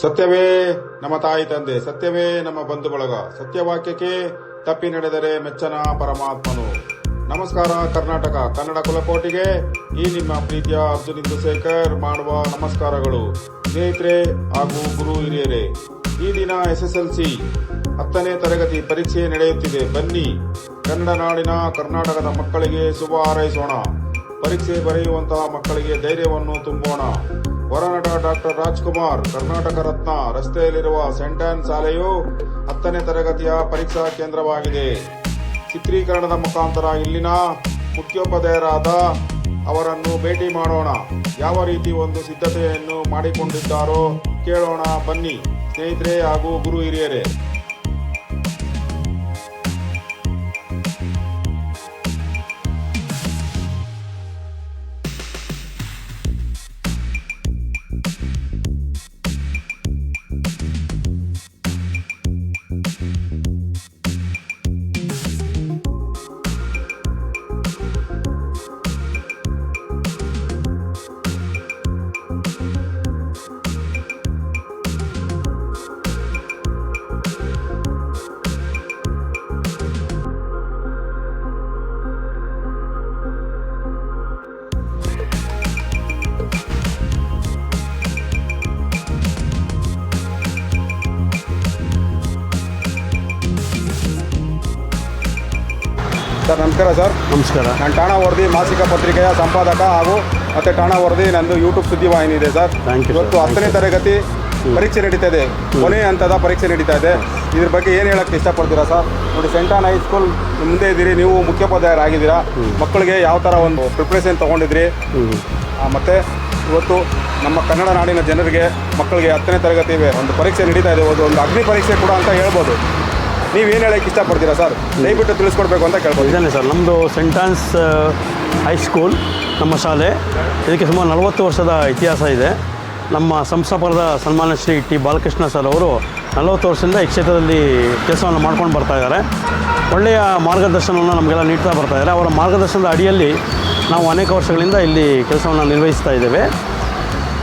ಸತ್ಯವೇ ನಮ್ಮ ತಾಯಿ ತಂದೆ, ಸತ್ಯವೇ ನಮ್ಮ ಬಂಧು ಬಳಗ, ಸತ್ಯವಾಕ್ಯಕ್ಕೆ ತಪ್ಪಿ ನಡೆದರೆ ಮೆಚ್ಚನ ಪರಮಾತ್ಮನು. ನಮಸ್ಕಾರ ಕರ್ನಾಟಕ, ಕನ್ನಡ ಕುಲಕೋಟಿಗೆ ಈ ನಿಮ್ಮ ಪ್ರೀತಿಯ ಅರ್ಜುನ್ ಇಂದುಶೇಖರ್ ಮಾಡುವ ನಮಸ್ಕಾರಗಳು. ಸ್ನೇಹಿತರೆ ಹಾಗೂ ಗುರು ಹಿರಿಯರೇ, ಈ ದಿನ SSLC 10ನೇ ತರಗತಿ ಪರೀಕ್ಷೆ ನಡೆಯುತ್ತಿದೆ. ಬನ್ನಿ ಕನ್ನಡ ನಾಡಿನ ಕರ್ನಾಟಕದ ಮಕ್ಕಳಿಗೆ ಶುಭ ಹಾರೈಸೋಣ. ಪರೀಕ್ಷೆ ಬರೆಯುವಂತಹ ಮಕ್ಕಳಿಗೆ ಧೈರ್ಯವನ್ನು ತುಂಬೋಣ. ಹೊರನಟ ಡಾಕ್ಟರ್ ರಾಜ್ಕುಮಾರ್ ಕರ್ನಾಟಕ ರತ್ನ ರಸ್ತೆಯಲ್ಲಿರುವ ಸೆಂಟ್ ಆನ್ ಶಾಲೆಯು 10ನೇ ತರಗತಿಯ ಪರೀಕ್ಷಾ ಕೇಂದ್ರವಾಗಿದೆ. ಚಿತ್ರೀಕರಣದ ಮುಖಾಂತರ ಇಲ್ಲಿನ ಮುಖ್ಯೋಪಾಧ್ಯಾಯರಾದ ಅವರನ್ನು ಭೇಟಿ ಮಾಡೋಣ. ಯಾವ ರೀತಿ ಒಂದು ಸಿದ್ಧತೆಯನ್ನು ಮಾಡಿಕೊಂಡಿದ್ದಾರೋ ಕೇಳೋಣ ಬನ್ನಿ ಸ್ನೇಹಿತರೆ ಹಾಗೂ ಗುರು ಹಿರಿಯರೇ. ಸರ್ ನಮಸ್ಕಾರ. ಸರ್ ನಮಸ್ಕಾರ. ನಾನು ಠಾಣಾ ವರದಿ ಮಾಸಿಕ ಪತ್ರಿಕೆಯ ಸಂಪಾದಕ ಹಾಗೂ ಮತ್ತೆ ಠಾಣಾ ವರದಿ ನಂದು ಯೂಟ್ಯೂಬ್ ಸುದ್ದಿವಾಹಿನಿ ಇದೆ ಸರ್. ಇವತ್ತು 10ನೇ ತರಗತಿ ಪರೀಕ್ಷೆ ನಡೀತಾ ಇದೆ, ಕೊನೆಯ ಹಂತದ ಪರೀಕ್ಷೆ ನಡೀತಾ ಇದೆ. ಇದ್ರ ಬಗ್ಗೆ ಏನು ಹೇಳಕ್ಕೆ ಇಷ್ಟಪಡ್ತೀರಾ ಸರ್? ನೋಡಿ, ಸೆಂಟ್ ಆನ್ ಹೈಸ್ಕೂಲ್ ಮುಂದೆ ಇದ್ದೀರಿ, ನೀವು ಮುಖ್ಯೋಪಾಧ್ಯಾಯರಾಗಿದ್ದೀರಾ. ಮಕ್ಕಳಿಗೆ ಯಾವ ಥರ ಒಂದು ಪ್ರಿಪ್ರೇಷನ್ ತೊಗೊಂಡಿದ್ರಿ? ಮತ್ತು ಇವತ್ತು ನಮ್ಮ ಕನ್ನಡ ನಾಡಿನ ಜನರಿಗೆ ಮಕ್ಕಳಿಗೆ 10ನೇ ತರಗತಿ ಒಂದು ಪರೀಕ್ಷೆ ನಡೀತಾ ಇದೆ, ಒಂದು ಅಗ್ನಿ ಪರೀಕ್ಷೆ ಕೂಡ ಅಂತ ಹೇಳ್ಬೋದು. ನೀವೇನು ಹೇಳಕ್ಕೆ ಇಷ್ಟಪಡ್ತೀರಾ ಸರ್? ದಯವಿಟ್ಟು ತಿಳಿಸ್ಕೊಡ್ಬೇಕು ಅಂತ ಕೇಳ್ಬೋದು. ಇದೇನೆ ಸರ್, ನಮ್ಮದು ಸೆಂಟ್ ಆನ್ಸ್ ಹೈಸ್ಕೂಲ್ ನಮ್ಮ ಶಾಲೆ. ಇದಕ್ಕೆ ಸುಮಾರು 40 ವರ್ಷದ ಇತಿಹಾಸ ಇದೆ. ನಮ್ಮ ಸಂಸ್ಥಾಪಕರಾದ ಸನ್ಮಾನ್ಯ ಶ್ರೀ ಟಿ ಬಾಲಕೃಷ್ಣ ಸರ್ ಅವರು 40 ವರ್ಷದಿಂದ ಈ ಕ್ಷೇತ್ರದಲ್ಲಿ ಕೆಲಸವನ್ನು ಮಾಡ್ಕೊಂಡು ಬರ್ತಾಯಿದ್ದಾರೆ. ಒಳ್ಳೆಯ ಮಾರ್ಗದರ್ಶನವನ್ನು ನಮಗೆಲ್ಲ ನೀಡ್ತಾ ಬರ್ತಾಯಿದ್ದಾರೆ. ಅವರ ಮಾರ್ಗದರ್ಶನದ ಅಡಿಯಲ್ಲಿ ನಾವು ಅನೇಕ ವರ್ಷಗಳಿಂದ ಇಲ್ಲಿ ಕೆಲಸವನ್ನು ನಿರ್ವಹಿಸ್ತಾ ಇದ್ದೇವೆ.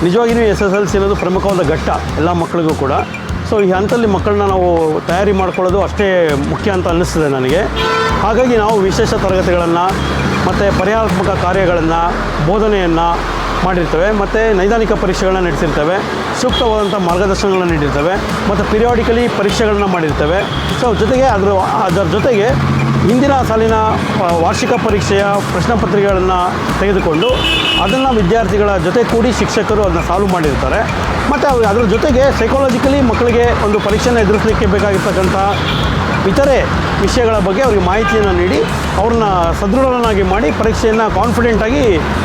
ನಿಜವಾಗಿಯೂ SSLC ಅನ್ನೋದು ಪ್ರಮುಖವಾದ ಘಟ್ಟ ಎಲ್ಲ ಮಕ್ಕಳಿಗೂ ಕೂಡ. ಸೊ ಈ ಹಂತದಲ್ಲಿ ಮಕ್ಕಳನ್ನ ನಾವು ತಯಾರಿ ಮಾಡ್ಕೊಳ್ಳೋದು ಅಷ್ಟೇ ಮುಖ್ಯ ಅಂತ ಅನ್ನಿಸ್ತದೆ ನನಗೆ. ಹಾಗಾಗಿ ನಾವು ವಿಶೇಷ ತರಗತಿಗಳನ್ನು ಮತ್ತು ಪರಿಹಾರಾತ್ಮಕ ಕಾರ್ಯಗಳನ್ನು ಬೋಧನೆಯನ್ನು ಮಾಡಿರ್ತೇವೆ, ಮತ್ತು ನೈದಾನಿಕ ಪರೀಕ್ಷೆಗಳನ್ನ ನಡೆಸಿರ್ತೇವೆ, ಸೂಕ್ತವಾದಂಥ ಮಾರ್ಗದರ್ಶನಗಳನ್ನು ನೀಡಿರ್ತೇವೆ, ಮತ್ತು ಪಿರಿಯಾಡಿಕಲಿ ಪರೀಕ್ಷೆಗಳನ್ನು ಮಾಡಿರ್ತೇವೆ. ಸೊ ಜೊತೆಗೆ ಅದರ ಜೊತೆಗೆ ಹಿಂದಿನ ಸಾಲಿನ ವಾರ್ಷಿಕ ಪರೀಕ್ಷೆಯ ಪ್ರಶ್ನೆ ಪತ್ರಿಕೆಗಳನ್ನು ತೆಗೆದುಕೊಂಡು ಅದನ್ನು ವಿದ್ಯಾರ್ಥಿಗಳ ಜೊತೆ ಕೂಡಿ ಶಿಕ್ಷಕರು ಅದನ್ನು ಸಾಲ್ವ್ ಮಾಡಿರ್ತಾರೆ. ಮತ್ತು ಅದರ ಜೊತೆಗೆ ಸೈಕಾಲಜಿಕಲಿ ಮಕ್ಕಳಿಗೆ ಒಂದು ಪರೀಕ್ಷೆಯನ್ನು ಎದುರಿಸಲಿಕ್ಕೆ ಬೇಕಾಗಿರ್ತಕ್ಕಂಥ ಇತರೆ ವಿಷಯಗಳ ಬಗ್ಗೆ ಅವರಿಗೆ ಮಾಹಿತಿಯನ್ನು ನೀಡಿ ಅವ್ರನ್ನ ಸದೃಢರನ್ನಾಗಿ ಮಾಡಿ ಪರೀಕ್ಷೆಯನ್ನು ಕಾನ್ಫಿಡೆಂಟಾಗಿ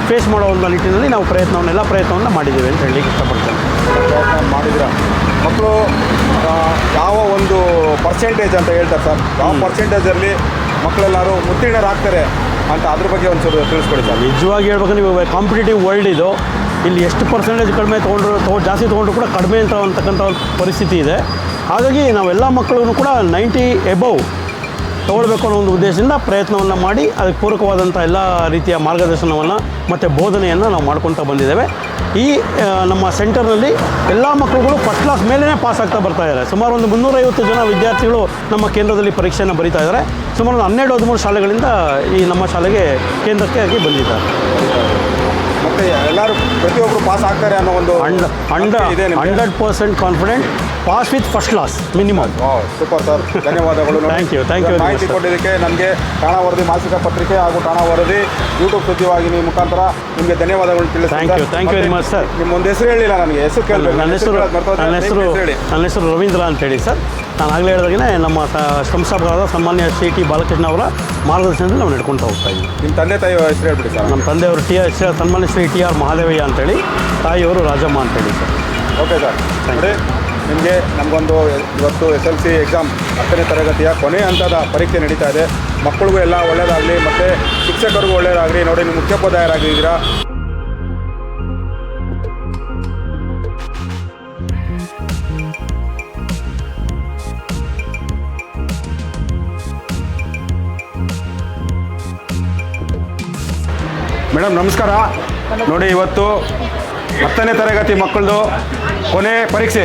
ಫೇಸ್ ಮಾಡೋ ಒಂದು ನಿಟ್ಟಿನಲ್ಲಿ ನಾವು ಎಲ್ಲ ಪ್ರಯತ್ನವನ್ನು ಮಾಡಿದ್ದೇವೆ ಅಂತ ಹೇಳಲಿಕ್ಕೆ ಇಷ್ಟಪಡ್ತೇನೆ. ಪ್ರಯತ್ನ ಮಾಡಿದ್ರ ಮಕ್ಕಳು ಯಾವ ಒಂದು ಪರ್ಸೆಂಟೇಜ್ ಅಂತ ಹೇಳ್ತಾರೆ ಸರ್? ಯಾವ ಪರ್ಸೆಂಟೇಜಲ್ಲಿ ಮಕ್ಕಳೆಲ್ಲರೂ ಉತ್ತೀರ್ಣರಾಗ್ತಾರೆ ಅಂತ ಅದ್ರ ಬಗ್ಗೆ ಒಂಚೂರು ತಿಳಿಸ್ಕೊಡಿ ಸರ್. ನಿಜವಾಗಿ ಹೇಳ್ಬೇಕು, ನೀವು ಕಾಂಪಿಟೇಟಿವ್ ವರ್ಲ್ಡ್ ಇದು. ಇಲ್ಲಿ ಎಷ್ಟು ಪರ್ಸೆಂಟೇಜ್ ಕಡಿಮೆ ಜಾಸ್ತಿ ತೊಗೊಂಡ್ರು ಕೂಡ ಕಡಿಮೆ ಅಂತಕ್ಕಂಥ ಪರಿಸ್ಥಿತಿ ಇದೆ. ಹಾಗಾಗಿ ನಾವೆಲ್ಲ ಮಕ್ಕಳಿಗೂ ಕೂಡ 90 ಎಬವ್ ತೊಗೊಳ್ಬೇಕು ಅನ್ನೋ ಒಂದು ಉದ್ದೇಶದಿಂದ ಪ್ರಯತ್ನವನ್ನು ಮಾಡಿ ಅದಕ್ಕೆ ಪೂರಕವಾದಂಥ ಎಲ್ಲ ರೀತಿಯ ಮಾರ್ಗದರ್ಶನವನ್ನು ಮತ್ತು ಬೋಧನೆಯನ್ನು ನಾವು ಮಾಡ್ಕೊತಾ ಬಂದಿದ್ದೇವೆ. ಈ ನಮ್ಮ ಸೆಂಟರ್ನಲ್ಲಿ ಎಲ್ಲ ಮಕ್ಕಳುಗಳು ಫಸ್ಟ್ ಕ್ಲಾಸ್ ಮೇಲೇ ಪಾಸ್ ಆಗ್ತಾ ಬರ್ತಾ ಇದ್ದಾರೆ. ಸುಮಾರು ಒಂದು 350 ಜನ ವಿದ್ಯಾರ್ಥಿಗಳು ನಮ್ಮ ಕೇಂದ್ರದಲ್ಲಿ ಪರೀಕ್ಷೆಯನ್ನು ಬರೀತಾ ಇದ್ದಾರೆ. ಸುಮಾರು 12-13 ಶಾಲೆಗಳಿಂದ ಈ ನಮ್ಮ ಶಾಲೆಗೆ ಕೇಂದ್ರಕ್ಕೆ ಆಗಿ ಬಂದಿದ್ದಾರೆ. ಮತ್ತು ಎಲ್ಲರೂ ಪ್ರತಿಯೊಬ್ಬರು ಪಾಸ್ ಆಗ್ತಾರೆ ಅನ್ನೋ ಒಂದು 100% confident, pass with first class minimum. Super sir, ಧನ್ಯವಾದಗಳು. Thank you. ಮಾಹಿತಿ ಕೊಟ್ಟಿದ್ದಕ್ಕೆ ನನಗೆ ಠಾಣಾ ವರದಿ ಮಾಸಿಕ ಪತ್ರಿಕೆ ಹಾಗೂ ಠಾಣಾ ವರದಿ ಯೂಟ್ಯೂಬ್ ಸುದ್ದಿವಾಹಿನಿ ಮುಖಾಂತರ ನಿಮಗೆ ಧನ್ಯವಾದಗಳು ತಿಳಿಸ್ತೀನಿ. Thank you very much sir. ನಿಮ್ಮೊಂದು ಹೆಸರು ಹೇಳಿಲ್ಲ ನನಗೆ, ಹೆಸರು ಕೇಳಬೇಕು. ನನ್ನ ಹೆಸರು ರವೀಂದ್ರ ಅಂತೇಳಿ ಸರ್. ನಾನು ಆಗಲೇ ಹೇಳಿದಾಗೆ ನಮ್ಮ ಸಂಸ್ಥಾಪಕರಾದ ಸನ್ಮಾನ್ಯ ಶ್ರೀ ಟಿ ಬಾಲಕೃಷ್ಣ ಅವರ ಮಾರ್ಗದರ್ಶನದಲ್ಲಿ ನಾವು ನಡ್ಕೊಳ್ತಾ ಹೋಗ್ತಾ ಇದ್ದೀವಿ. ನಿಮ್ಮ ತಂದೆ ತಾಯಿ ಹೆಸರು ಹೇಳ್ಬಿಡಿ ಸರ್. ನಮ್ಮ ತಂದೆಯವರು ಸನ್ಮಾನ್ಯ ಶ್ರೀ TR ಮಹಾದೇವಯ್ಯ ಅಂತೇಳಿ, ತಾಯಿಯವರು ರಾಜಮ್ಮ ಅಂತೇಳಿ ಸರ್. Okay sir. ನೋಡಿ, ನಿಮಗೆ ನಮಗೊಂದು ಇವತ್ತು SSLC ಎಕ್ಸಾಮ್ 10ನೇ ತರಗತಿಯ ಕೊನೆಯ ಹಂತದ ಪರೀಕ್ಷೆ ನಡೀತಾ ಇದೆ. ಮಕ್ಕಳಿಗೂ ಎಲ್ಲ ಒಳ್ಳೆಯದಾಗಲಿ ಮತ್ತು ಶಿಕ್ಷಕರಿಗೂ ಒಳ್ಳೆಯದಾಗಲಿ. ನೋಡಿ, ನೀವು ಮುಖ್ಯೋಪಾಧ್ಯಾಯರಾಗಿದ್ದೀರಾ. ಮೇಡಮ್ ನಮಸ್ಕಾರ. ನೋಡಿ, ಇವತ್ತು 10ನೇ ತರಗತಿ ಮಕ್ಕಳದು ಕೊನೆ ಪರೀಕ್ಷೆ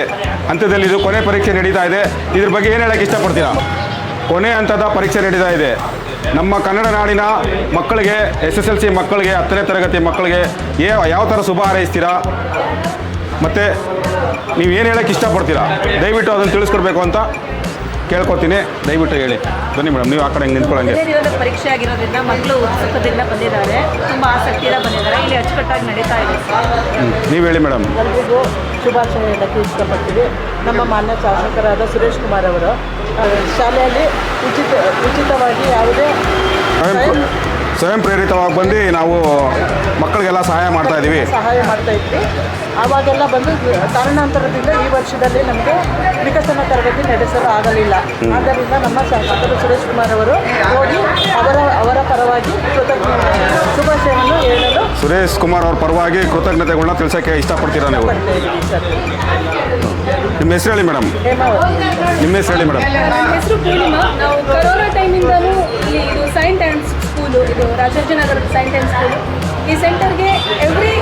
ಹಂತದಲ್ಲಿ ಇದು ಕೊನೆ ಪರೀಕ್ಷೆ ನಡೀತಾ ಇದೆ. ಇದ್ರ ಬಗ್ಗೆ ಏನು ಹೇಳಕ್ಕೆ ಇಷ್ಟಪಡ್ತೀರಾ? ಕೊನೆ ಹಂತದ ಪರೀಕ್ಷೆ ನಡೀತಾ ಇದೆ. ನಮ್ಮ ಕನ್ನಡ ನಾಡಿನ ಮಕ್ಕಳಿಗೆ SSLC ಮಕ್ಕಳಿಗೆ 10ನೇ ತರಗತಿ ಮಕ್ಕಳಿಗೆ ಯಾವ ಥರ ಶುಭ ಹಾರೈಸ್ತೀರಾ ಮತ್ತು ನೀವು ಏನು ಹೇಳಕ್ಕೆ ಇಷ್ಟಪಡ್ತೀರಾ? ದಯವಿಟ್ಟು ಅದನ್ನು ತಿಳಿಸ್ಕೊಡ್ಬೇಕು ಅಂತ ಕೇಳ್ಕೊತೀನಿ. ದಯವಿಟ್ಟು ಹೇಳಿ. ಬನ್ನಿ ಮೇಡಮ್, ನೀವು ಆ ಕಡೆ ಹೆಂಗೆ ನಿಂತ್ಕೊಳ್ಳಂಗೆ. ಪರೀಕ್ಷೆ ಆಗಿರೋದ್ರಿಂದ ಮಕ್ಕಳು ಉತ್ಸುಕದಿಂದ ಬಂದಿದ್ದಾರೆ, ತುಂಬ ಆಸಕ್ತಿಯಿಂದ ಬಂದಿದ್ದಾರೆ. ಇಲ್ಲಿ ಅಚ್ಚುಕಟ್ಟಾಗಿ ನಡೀತಾ ಇದೆ. ನೀವು ಹೇಳಿ ಮೇಡಮ್. ಎಲ್ರಿಗೂ ಶುಭಾಶಯ ಹೇಳಕ್ಕೆ ಇಷ್ಟಪಡ್ತೀವಿ. ನಮ್ಮ ಮಾನ್ಯ ಶಾಸಕರಾದ ಸುರೇಶ್ ಕುಮಾರ್ ಅವರು ಶಾಲೆಯಲ್ಲಿ ಉಚಿತವಾಗಿ ಯಾವುದೇ ಸ್ವಯಂ ಪ್ರೇರಿತವಾಗಿ ಬಂದು ನಾವು ಮಕ್ಕಳಿಗೆಲ್ಲ ಸಹಾಯ ಮಾಡ್ತಾ ಇದ್ದೀವಿ. ಆವಾಗೆಲ್ಲ ಬಂದು ಕಾರಣಾಂತರದಿಂದ ಈ ವರ್ಷದಲ್ಲಿ ನಮಗೆ ವಿಕಸನ ತರಗತಿ ನಡೆಸಲು ಆಗಲಿಲ್ಲ. ಆದ್ದರಿಂದ ನಮ್ಮ ಶಾಸಕರು ಸುರೇಶ್ ಕುಮಾರ್ ಅವರು ಹೋಗಿ ಅವರ ಪರವಾಗಿ ಶುಭಾಶಯವನ್ನು ಹೇಳಲು ಸುರೇಶ್ ಕುಮಾರ್ ಅವ್ರ ಪರವಾಗಿ ಕೃತಜ್ಞತೆಗಳನ್ನ ತಿಳಿಸೋಕ್ಕೆ ಇಷ್ಟಪಡ್ತೀರಾ ನೀವು? ನಿಮ್ಮ ಹೆಸರು ಹೇಳಿ ಮೇಡಮ್. ನಿಮ್ಮ ಹೆಸರು ಹೇಳಿ ಮೇಡಮ್. ನನ್ನ ಹೆಸರು ಪೂರ್ಣಿಮಾ. ನಾವು ಕರೋನಾ ಟೈಮಿಂದಲೂ ಇಲ್ಲಿ ಇದು ಸೈಂಟ್ ಆ್ಯಂಡ್ ಸ್ಕೂಲು, ಇದು ರಾಜಾಜಿನಗರದ ಸೈಂಟ್ ಆ್ಯಂಡ್ ಸ್ಕೂಲು. ಈ ಸೆಂಟರ್ಗೆ ಎವ್ರಿ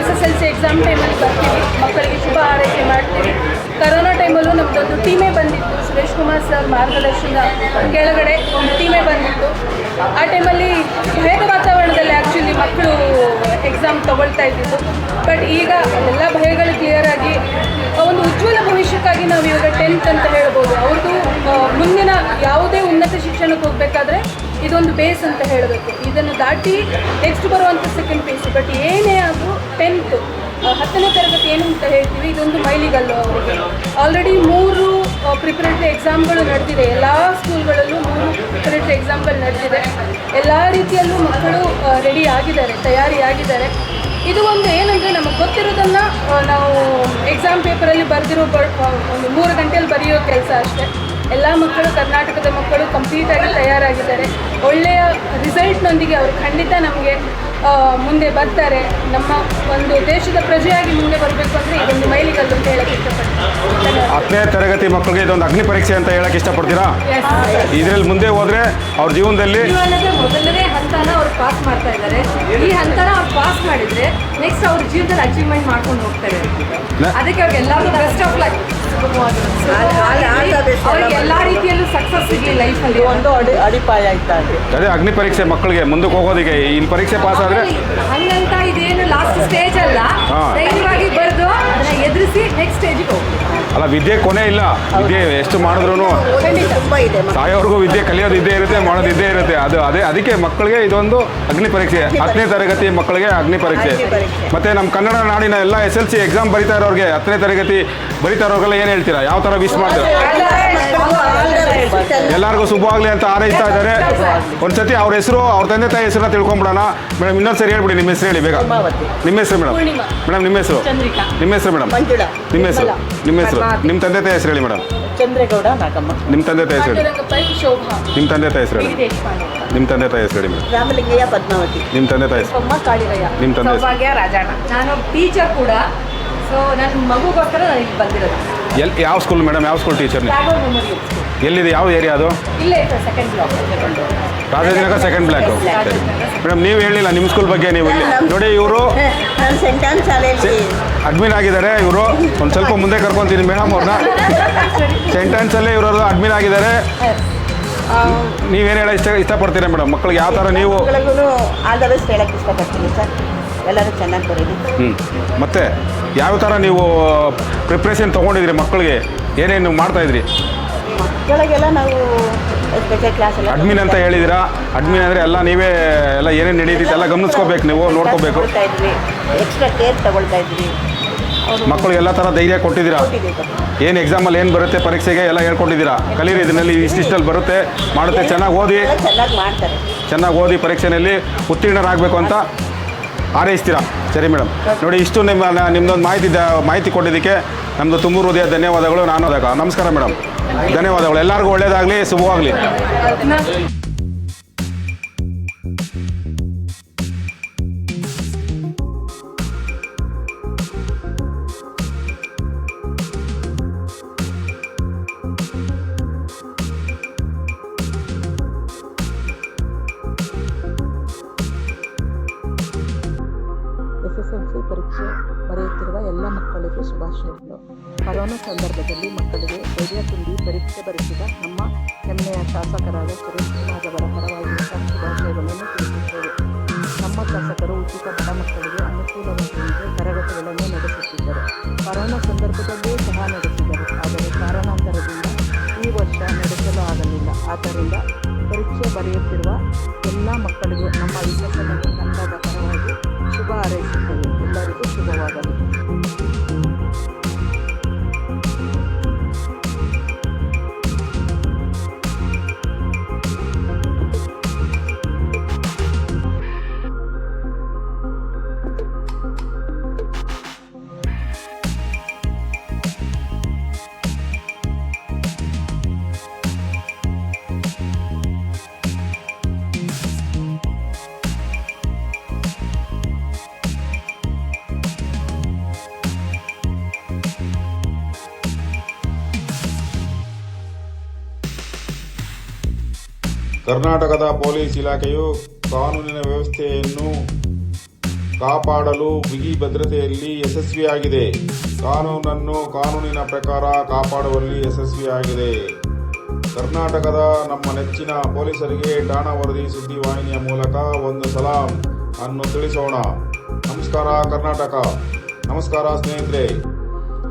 SSLC ಎಕ್ಸಾಮ್ ಟೈಮಲ್ಲಿ ಬರ್ತೀವಿ, ಮಕ್ಕಳಿಗೆ ಶುಭ ಹಾರೈಕೆ ಮಾಡ್ತೀವಿ. ಕರೋನಾ ಟೈಮಲ್ಲೂ ನಮ್ಮದೊಂದು ಟೀಮೇ ಬಂದಿತ್ತು, ಸುರೇಶ್ ಕುಮಾರ್ ಸರ್ ಮಾರ್ಗದರ್ಶನ ಕೆಳಗಡೆ ಒಂದು ಟೀಮೇ ಬಂದಿತ್ತು. ಆ ಟೈಮಲ್ಲಿ ಭಯದ ವಾತಾವರಣದಲ್ಲಿ ಆ್ಯಕ್ಚುಲಿ ಮಕ್ಕಳು ಎಕ್ಸಾಮ್ ತಗೊಳ್ತಾ ಇದ್ದಿದ್ದು. ಬಟ್ ಈಗ ಎಲ್ಲ ಭಯಗಳು ಕ್ಲಿಯರ್ ಆಗಿ ಒಂದು ಉಜ್ವಲ ಭವಿಷ್ಯಕ್ಕಾಗಿ ನಾವು ಇವಾಗ 10th ಅಂತ ಹೇಳ್ಬೋದು. ಅವ್ರದ್ದು ಮುಂದಿನ ಯಾವುದೇ ಉನ್ನತ ಶಿಕ್ಷಣಕ್ಕೆ ಹೋಗಬೇಕಾದ್ರೆ ಇದೊಂದು ಬೇಸ್ ಅಂತ ಹೇಳಬೇಕು. ಇದನ್ನು ದಾಟಿ ನೆಕ್ಸ್ಟ್ ಬರುವಂಥ ಸೆಕೆಂಡ್ ಪೇಸ್. ಬಟ್ ಏನೇ ಆದರೂ 10th 10ನೇ ತರಗತಿ ಏನು ಅಂತ ಹೇಳ್ತೀವಿ, ಇದೊಂದು ಮೈಲಿಗಲ್ಲು ಅವರಿಗೆ. ಆಲ್ರೆಡಿ 3 ಪ್ರಿಪರೇಟರಿ ಎಕ್ಸಾಮ್ಗಳು ನಡೆದಿದೆ. ಎಲ್ಲ ಸ್ಕೂಲ್ಗಳಲ್ಲೂ 3 ಪ್ರಿಪರೇಟರಿ ಎಕ್ಸಾಮ್ಗಳು ನಡೆದಿದೆ. ಎಲ್ಲ ರೀತಿಯಲ್ಲೂ ಮಕ್ಕಳು ರೆಡಿ ಆಗಿದ್ದಾರೆ, ತಯಾರಿ ಆಗಿದ್ದಾರೆ. ಇದು ಒಂದು ಏನಂದರೆ ನಮಗೆ ಗೊತ್ತಿರೋದನ್ನು ನಾವು ಎಕ್ಸಾಮ್ ಪೇಪರಲ್ಲಿ ಬರೆದಿರೋ ಒಂದು 3 ಗಂಟೆಯಲ್ಲಿ ಬರೆಯೋ ಕೆಲಸ ಅಷ್ಟೇ. ಎಲ್ಲ ಮಕ್ಕಳು, ಕರ್ನಾಟಕದ ಮಕ್ಕಳು ಕಂಪ್ಲೀಟಾಗಿ ತಯಾರಾಗಿದ್ದಾರೆ. ಒಳ್ಳೆಯ ರಿಸಲ್ಟ್ನೊಂದಿಗೆ ಅವರು ಖಂಡಿತ ನಮಗೆ ಮುಂದೆ ಬರ್ತಾರೆ. ನಮ್ಮ ಒಂದು ದೇಶದ ಪ್ರಜೆಯಾಗಿ ಮುಂದೆ ಬರಬೇಕು ಅಂದರೆ ಇದೊಂದು ಮೈಲಿಗಲ್ಲು ಅಂತ ಹೇಳಕ್ಕೆ ಇಷ್ಟಪಡ್ತೀನಿ. 10ನೇ ತರಗತಿ ಮಕ್ಕಳಿಗೆ ಇದೊಂದು ಅಗ್ನಿ ಪರೀಕ್ಷೆ ಅಂತ ಹೇಳಕ್ಕೆ ಇಷ್ಟಪಡ್ತೀರಾ? ಇದರಲ್ಲಿ ಮುಂದೆ ಹೋದರೆ ಅವ್ರ ಜೀವನದಲ್ಲಿ ಮೊದಲನೇ ಹಂತನ ಅವ್ರು ಪಾಸ್ ಮಾಡ್ತಾ ಇದ್ದಾರೆ. ಈ ಹಂತನ ಅವ್ರು ಪಾಸ್ ಮಾಡಿದರೆ ನೆಕ್ಸ್ಟ್ ಅವ್ರ ಜೀವನದಲ್ಲಿ ಅಚೀವ್ಮೆಂಟ್ ಮಾಡ್ಕೊಂಡು ಹೋಗ್ತಾರೆ. ಅದಕ್ಕೆ ಅವ್ರಿಗೆ ಎಲ್ಲರಿಗೂ ಬೆಸ್ಟ್ ಆಫ್ ಲಕ್. ಅವ್ರಿಗೆ ಎಲ್ಲ ರೀತಿಯಲ್ಲೂ ಸಕ್ಸಸ್ ಸಿಗಲಿ ಲೈಫಲ್ಲಿ. ಒಂದು ಅಡಿಪಾಯ ಇದ್ದಂಗೆ. ಅದೇ ಅಗ್ನಿ ಪರೀಕ್ಷೆ ಮಕ್ಕಳಿಗೆ ಮುಂದಕ್ಕೆ ಹೋಗೋದಕ್ಕೆ ಇಲ್ಲಿ ಪರೀಕ್ಷೆ ಪಾಸ್ ಆದರೆ ಹಂಗಂತ ಇದೇನು ಲಾಸ್ಟ್ ಸ್ಟೇಜ್ ಅಲ್ಲ, ಧೈರ್ಯವಾಗಿ ಬರೆದು ಅದನ್ನ ಎದುರಿಸಿ ನೆಕ್ಸ್ಟ್ ಸ್ಟೇಜಿಗೆ ಹೋಗ್ತೀವಿ. ಅಲ್ಲ, ವಿದ್ಯೆ ಕೊನೆ ಇಲ್ಲ. ವಿದ್ಯೆ ಎಷ್ಟು ಮಾಡಿದ್ರು ಸಾಯೋವರೆಗೂ ವಿದ್ಯೆ ಕಲಿಯೋದು ಇದ್ದೇ ಇರುತ್ತೆ, ಮಾಡೋದು ಇದ್ದೇ ಇರುತ್ತೆ. ಅದಕ್ಕೆ ಮಕ್ಕಳಿಗೆ ಇದೊಂದು ಅಗ್ನಿ ಪರೀಕ್ಷೆ. 10ನೇ ತರಗತಿ ಮಕ್ಕಳಿಗೆ ಅಗ್ನಿ ಪರೀಕ್ಷೆ. ಮತ್ತೆ ನಮ್ಮ ಕನ್ನಡ ನಾಡಿನ ಎಲ್ಲ SSLC ಎಕ್ಸಾಮ್ ಬರೀತಾ ಇರೋರಿಗೆ, 10ನೇ ತರಗತಿ ಬರೀತಾ ಇರೋರಿಗೆಲ್ಲ ಏನು ಹೇಳ್ತೀರಾ? ಯಾವ ಥರ ವಿಶ್ ಮಾಡ್ತೀರಾ? ಎಲ್ಲರಿಗೂ ಶುಭವಾಗಲಿ ಅಂತ ಹಾರೈಸ್ತಾ ಇದ್ದಾರೆ. ಒಂದ್ಸತಿ ಅವ್ರ ಹೆಸರು, ಅವ್ರ ತಂದೆ ತಾಯಿ ಹೆಸರನ್ನ ತಿಳ್ಕೊಂಬಿಡೋಣ. ಮೇಡಮ್, ಇನ್ನೊಂದ್ಸರಿ ಹೇಳ್ಬಿಡಿ ನಿಮ್ಮ ಹೆಸರು ಹೇಳಿ ಬೇಗ. ನಿಮ್ಮ ಹೆಸರು ಮೇಡಮ್. ಮೇಡಮ್, ನಿಮ್ಮ ಹೆಸರು? ನಿಮ್ಮ ಹೆಸರು ಮೇಡಮ್? ನಿಮ್ಮ ಹೆಸರು? ನಿಮ್ಮ ಹೆಸರು? ನಿಮ್ಮ ತಂದೆ ತಾಯಿ ಹೆಸರು ಹೇಳಿ ಮೇಡಮ್. ಚಂದ್ರೇಗೌಡ ನಾಗಮ್ಮ. ನಿಮ್ಮ ತಂದೆ ತಾಯಿ ಹೆಸರು ಹೇಳಿ. ನಿಮ್ಮ ತಂದೆ ತಾಯಿ ಹೆಸರು ಹೇಳಿ. ನಿಮ್ಮ ತಂದೆ ತಾಯಿ ಹೆಸರು ಹೇಳಿ ಮೇಡಮ್. ರಾಮಲಿಂಗಯ್ಯ ಪದ್ಮಾವತಿ. ನಿಮ್ಮ ತಂದೆ ತಾಯಿ ಹೆಸರು? ನಿಮ್ಮ ತಂದೆ ಹೆಸರು? ಸೌಭಾಗ್ಯ ರಾಜಣ್ಣ. ನಾನು ಟೀಚರ್ ಕೂಡ. ಸೊ ನನ್ನ ಮಗುಗೋಸ್ಕರ ನಾನು ಇಲ್ಲಿ ಬಂದಿರೋದು. ಯಾವ ಸ್ಕೂಲ್ ಮೇಡಮ್? ಯಾವ ಸ್ಕೂಲ್ ಟೀಚರ್ ನೀವು? ಟ್ಯಾಗೋರ್ ಮೆಮೋರಿಯಲ್. ಎಲ್ಲಿದೆ? ಯಾವ ಏರಿಯಾ ಅದು? ಇಲ್ಲೇ second block. Rajajinagar second block. Madam, ನೀವು ಹೇಳಿಲ್ಲ ನಿಮ್ಮ ಸ್ಕೂಲ್ ಬಗ್ಗೆ. ನೀವು ಇಲ್ಲಿ ನೋಡಿ, ಇವರು ಅಡ್ಮಿನ್ ಆಗಿದ್ದಾರೆ. ಇವರು ಒಂದು ಸ್ವಲ್ಪ ಮುಂದೆ ಕರ್ಕೊತೀನಿ ಮೇಡಮ್ ಅವ್ರನ್ನ. ಸೆಂಟೆನ್ಸಲ್ಲೇ ಇವರು ಅಡ್ಮಿನ್ ಆಗಿದ್ದಾರೆ. ನೀವೇನು ಹೇಳ ಇಷ್ಟಪಡ್ತೀರಾ ಮೇಡಮ್? ಮಕ್ಕಳಿಗೆ ಯಾವ ಥರ ನೀವು ಆಲ್ ದ ಬೆಸ್ಟ್ ಹೇಳಕ್ಕೆ ಇಷ್ಟಪಡ್ತೀನಿ ಸರ್. ಎಲ್ಲರೂ ಚೆನ್ನಾಗಿ ಬರೀರಿ. ಮತ್ತೆ ಯಾವ ಥರ ನೀವು ಪ್ರಿಪ್ರೇಷನ್ ತೊಗೊಂಡಿದ್ರಿ ಮಕ್ಕಳಿಗೆ? ಏನೇನು ಮಾಡ್ತಾಯಿದ್ರಿ? ಮಕ್ಕಳಿಗೆಲ್ಲ ನಾವು ಸ್ಪೆಷಲ್ ಕ್ಲಾಸ್ ಎಲ್ಲ ಅಡ್ಮಿನ್ ಅಂತ ಹೇಳಿದಿರಾ. ಅಡ್ಮಿನ್ ಅಂದರೆ ಎಲ್ಲ ನೀವೇ ಎಲ್ಲ ಏನೇನು ನಡೀತಿತ್ತು ಎಲ್ಲ ಗಮನಿಸ್ಕೋಬೇಕು, ನೀವು ನೋಡ್ಕೋಬೇಕು. ಎಕ್ಸ್ಟ್ರಾ ಕೇರ್ ತಗೊಳ್ತಾ ಇದ್ವಿ. ಮಕ್ಕಳು ಎಲ್ಲ ಥರ ಧೈರ್ಯ ಕೊಟ್ಟಿದ್ದೀರಾ? ಏನು ಎಕ್ಸಾಮಲ್ಲಿ ಏನು ಬರುತ್ತೆ ಪರೀಕ್ಷೆಗೆ ಎಲ್ಲ ಹೇಳ್ಕೊಟ್ಟಿದ್ದೀರಾ? ಕಲೀರಿ, ಇದನ್ನಲ್ಲಿ ಇಷ್ಟಿಷ್ಟಲ್ಲಿ ಬರುತ್ತೆ, ಮಾಡುತ್ತೆ, ಚೆನ್ನಾಗಿ ಓದಿ, ಚೆನ್ನಾಗಿ ಮಾಡ್ತಾರೆ. ಚೆನ್ನಾಗಿ ಓದಿ ಪರೀಕ್ಷೆಯಲ್ಲಿ ಉತ್ತೀರ್ಣರಾಗಬೇಕು ಅಂತ ಹಾರೈಸ್ತೀರಾ? ಸರಿ ಮೇಡಮ್, ನೋಡಿ ಇಷ್ಟು ನಿಮ್ಮದೊಂದು ಮಾಹಿತಿ ಕೊಟ್ಟಿದ್ದಕ್ಕೆ ನಮ್ಮದು ತುಂಬ ಹೃದಯ ಧನ್ಯವಾದಗಳು. ನಮಸ್ಕಾರ ಮೇಡಮ್, ಧನ್ಯವಾದಗಳು. ಎಲ್ಲರಿಗೂ ಒಳ್ಳೆಯದಾಗಲಿ, ಶುಭವಾಗಲಿ. SSLC ಪರೀಕ್ಷೆ ಬರೆಯುತ್ತಿರುವ ಎಲ್ಲ ಮಕ್ಕಳಿಗೆ ಶುಭಾಶಯಗಳು. ಕರೋನಾ ಸಂದರ್ಭದಲ್ಲಿ ಮಕ್ಕಳಿಗೆ ಧೈರ್ಯ ತುಂಬಿ ಪರೀಕ್ಷೆ ಬರೆಸಿದ ನಮ್ಮ ಹೆಮ್ಮೆಯ ಶಾಸಕರಾದ ಸುರೇಶ್ ಕುಮಾರ್ ಅವರ ಪರವಾಗಿ ಶುಭಾಶಯಗಳನ್ನು ತಿಳಿಸುತ್ತೇವೆ. ನಮ್ಮ ಶಾಸಕರು ಉಚಿತ ಬಡ ಮಕ್ಕಳಿಗೆ ಅನುಕೂಲವಾಗುವಂತೆ ತರಗತಿಗಳನ್ನು ನಡೆಸುತ್ತಿದ್ದರು. ಕರೋನಾ ಸಂದರ್ಭದಲ್ಲಿಯೂ ಸಹ ನಡೆಸಿದರು. ಆದರೆ ಕಾರಣಾಂತರದಿಂದ ಈ ವರ್ಷ ನಡೆಸಲು ಆಗಲಿಲ್ಲ. ಆದ್ದರಿಂದ ಪರೀಕ್ಷೆ ಬರೆಯುತ್ತಿರುವ ಎಲ್ಲ ಮಕ್ಕಳಿಗೆ ನಮ್ಮ ವಿಕಸನ ತಂಡದ ಪರವಾಗಿ ಶುಭ ಹಾರೈಸುತ್ತೇವೆ. ಎಲ್ಲರಿಗೂ ಶುಭವಾಗಲಿ. ಕರ್ನಾಟಕದ ಪೊಲೀಸ್ ಇಲಾಖೆಯು ಕಾನೂನಿನ ವ್ಯವಸ್ಥೆಯನ್ನು ಕಾಪಾಡಲು ಬಿಗಿ ಭದ್ರತೆಯಲ್ಲಿ ಯಶಸ್ವಿಯಾಗಿದೆ. ಕಾನೂನನ್ನು ಕಾನೂನಿನ ಪ್ರಕಾರ ಕಾಪಾಡುವಲ್ಲಿ ಯಶಸ್ವಿಯಾಗಿದೆ. ಕರ್ನಾಟಕದ ನಮ್ಮ ನೆಚ್ಚಿನ ಪೊಲೀಸರಿಗೆ ಠಾಣಾ ವರದಿ ಸುದ್ದಿವಾಹಿನಿಯ ಮೂಲಕ ಒಂದು ಸಲಾಂ ಅನ್ನು ತಿಳಿಸೋಣ. ನಮಸ್ಕಾರ ಕರ್ನಾಟಕ. ನಮಸ್ಕಾರ ಸ್ನೇಹಿತರೆ.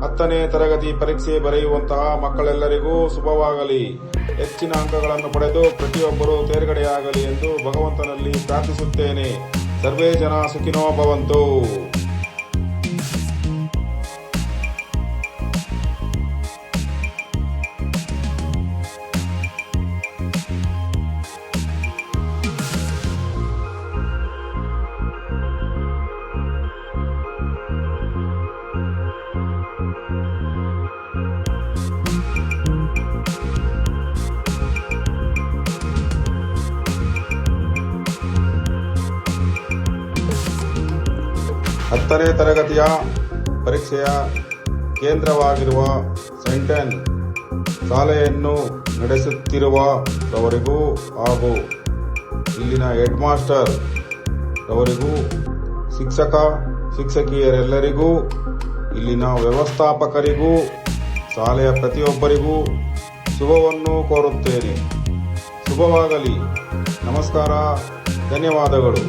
10ನೇ ತರಗತಿ ಪರೀಕ್ಷೆ ಬರೆಯುವಂತಹ ಮಕ್ಕಳೆಲ್ಲರಿಗೂ ಶುಭವಾಗಲಿ. ಹೆಚ್ಚಿನ ಅಂಕಗಳನ್ನು ಪಡೆದು ಪ್ರತಿಯೊಬ್ಬರೂ ತೇರ್ಗಡೆಯಾಗಲಿ ಎಂದು ಭಗವಂತನಲ್ಲಿ ಪ್ರಾರ್ಥಿಸುತ್ತೇನೆ. ಸರ್ವೇ ಜನ ಸುಖಿನೋ ಭವಂತು. ಹತ್ತನೇ ತರಗತಿಯ ಪರೀಕ್ಷೆಯ ಕೇಂದ್ರವಾಗಿರುವ ಸೆಂಟೆನ್ ಶಾಲೆಯನ್ನು ನಡೆಸುತ್ತಿರುವವರಿಗೂ ಹಾಗೂ ಇಲ್ಲಿನ ಹೆಡ್ ಮಾಸ್ಟರ್ ರವರಿಗೂ, ಶಿಕ್ಷಕ ಶಿಕ್ಷಕಿಯರೆಲ್ಲರಿಗೂ, ಇಲ್ಲಿನ ವ್ಯವಸ್ಥಾಪಕರಿಗೂ, ಶಾಲೆಯ ಪ್ರತಿಯೊಬ್ಬರಿಗೂ ಶುಭವನ್ನು ಕೋರುತ್ತೇನೆ. ಶುಭವಾಗಲಿ. ನಮಸ್ಕಾರ. ಧನ್ಯವಾದಗಳು.